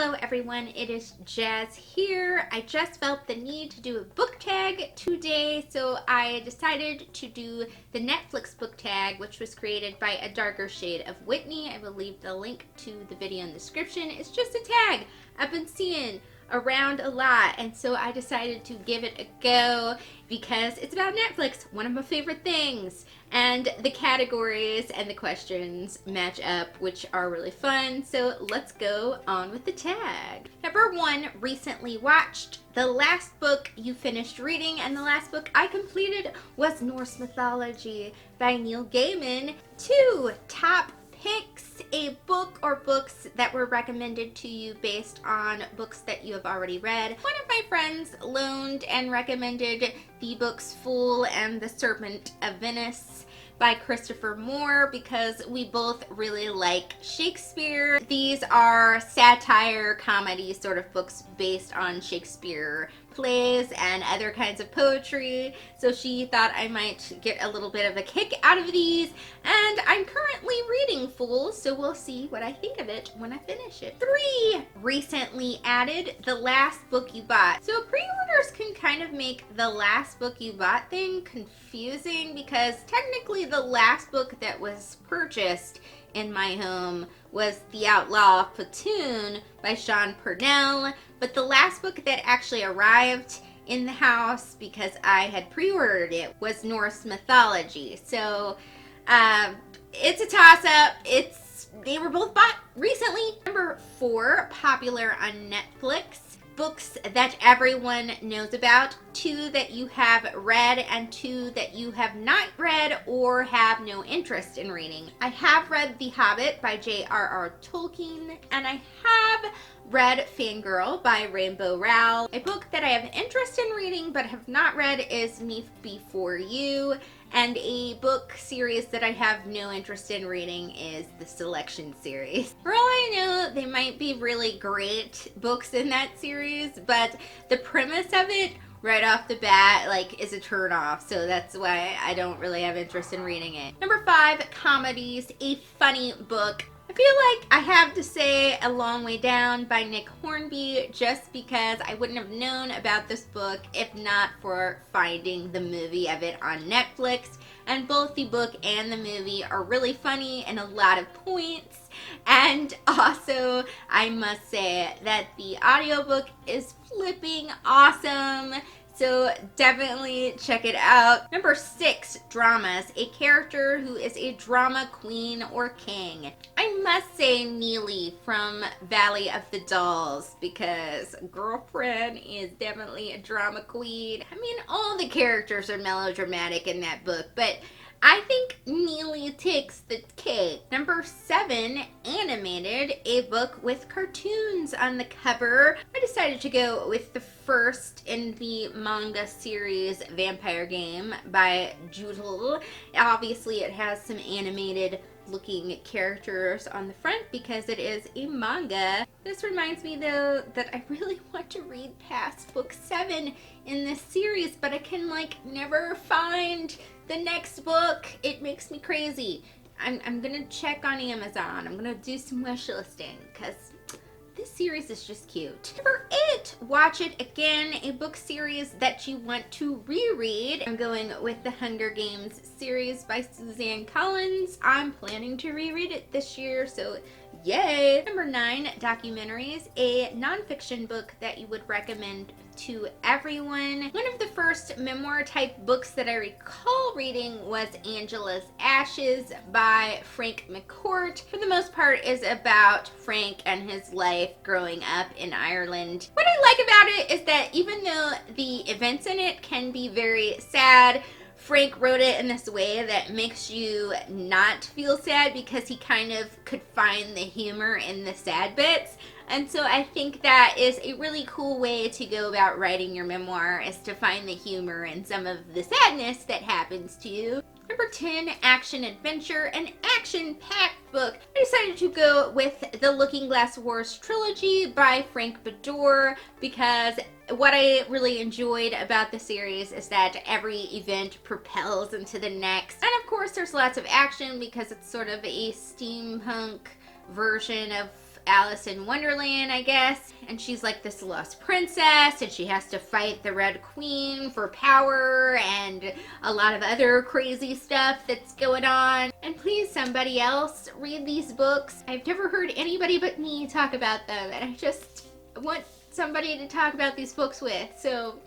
Hello everyone, it is Jazz here. I just felt the need to do a book tag today, so I decided to do the Netflix book tag, which was created by A Darker Shade of Whitney. I will leave the link to the video in the description. It's just a tag I've been seeing around a lot, and so I decided to give it a go because it's about Netflix, one of my favorite things, and the categories and the questions match up, which are really fun. So let's go on with the tag. Number 1, recently watched. The last book you finished reading, and the last book I completed was Norse Mythology by Neil Gaiman. 2, top picks, a book or books that were recommended to you based on books that you have already read. One of my friends loaned and recommended the books Fool and the Serpent of Venice by Christopher Moore because we both really like Shakespeare. These are satire, comedy sort of books based on Shakespeare plays and other kinds of poetry. So she thought I might get a little bit of a kick out of these, and I'm currently reading Fool, so we'll see what I think of it when I finish it. 3, recently added, The Last Book You Bought. So pre-orders can kind of make the last book you bought thing confusing because technically the last book that was purchased in my home was The Outlaw of Platoon by Sean Purnell, but the last book that actually arrived in the house because I had pre-ordered it was Norse Mythology. So it's a toss-up. They were both bought recently. Number 4, popular on Netflix. Books that everyone knows about, 2 that you have read, and 2 that you have not read or have no interest in reading. I have read The Hobbit by J.R.R. Tolkien, and I have read Fangirl by Rainbow Rowell. A book that I have interest in reading but have not read is Me Before You, and a book series that I have no interest in reading is the Selection series. For all I know, they might be really great books in that series, but the premise of it right off the bat is a turn off, so that's why I don't really have interest in reading it. Number 5, comedies, a funny book. I feel like I have to say A Long Way Down by Nick Hornby just because I wouldn't have known about this book if not for finding the movie of it on Netflix. And both the book and the movie are really funny and a lot of points. And also, I must say that the audiobook is flipping awesome. So definitely check it out. Number 6, dramas. A character who is a drama queen or king. I must say Neely from Valley of the Dolls because Girlfriend is definitely a drama queen. I mean, all the characters are melodramatic in that book, but I think Neely takes the cake. Number 7, animated, a book with cartoons on the cover. I decided to go with the first in the manga series Vampire Game by Judel. Obviously it has some animated looking characters on the front because it is a manga. This reminds me though that I really want to read past book 7 in this series, but I can never find the next book. It makes me crazy. I'm gonna check on Amazon. I'm gonna do some wish listing because this series is just cute. Number 8, Watch It Again, a book series that you want to reread. I'm going with the Hunger Games series by Suzanne Collins. I'm planning to reread it this year, so yay! Number 9, documentaries, a nonfiction book that you would recommend to everyone. One of the first memoir type books that I recall reading was Angela's Ashes by Frank McCourt. For the most part is about Frank and his life growing up in Ireland. What I like about it is that even though the events in it can be very sad, Frank wrote it in this way that makes you not feel sad because he kind of could find the humor in the sad bits. And so I think that is a really cool way to go about writing your memoir, is to find the humor in some of the sadness that happens to you. Number 10, action adventure, an action-packed book. I decided to go with the Looking Glass Wars trilogy by Frank Bador because what I really enjoyed about the series is that every event propels into the next. And of course there's lots of action because it's sort of a steampunk version of Alice in Wonderland, I guess. And she's like this lost princess, and she has to fight the Red Queen for power and a lot of other crazy stuff that's going on. And please, somebody else read these books. I've never heard anybody but me talk about them, and I just want somebody to talk about these books with. So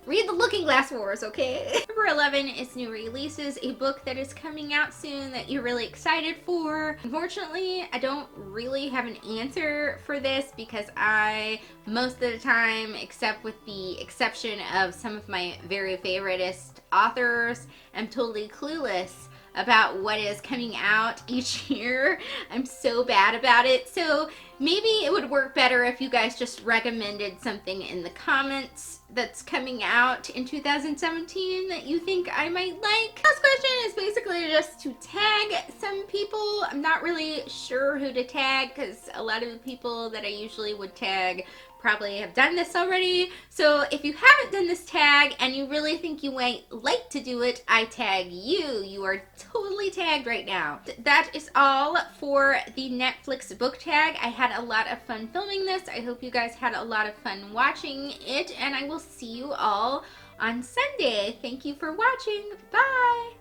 read The Looking Glass Wars, okay? Number 11 is New Releases, a book that is coming out soon that you're really excited for. Unfortunately, I don't really have an answer for this because I, most of the time, except with the exception of some of my very favoritist authors, am totally clueless about what is coming out each year. I'm so bad about it. So maybe it would work better if you guys just recommended something in the comments that's coming out in 2017 that you think I might like. Last question is basically just to tag some people. I'm not really sure who to tag because a lot of the people that I usually would tag probably have done this already. So if you haven't done this tag and you really think you might like to do it, I tag you. You are totally tagged right now. That is all for the Netflix book tag. I had a lot of fun filming this. I hope you guys had a lot of fun watching it, and I will see you all on Sunday. Thank you for watching. Bye!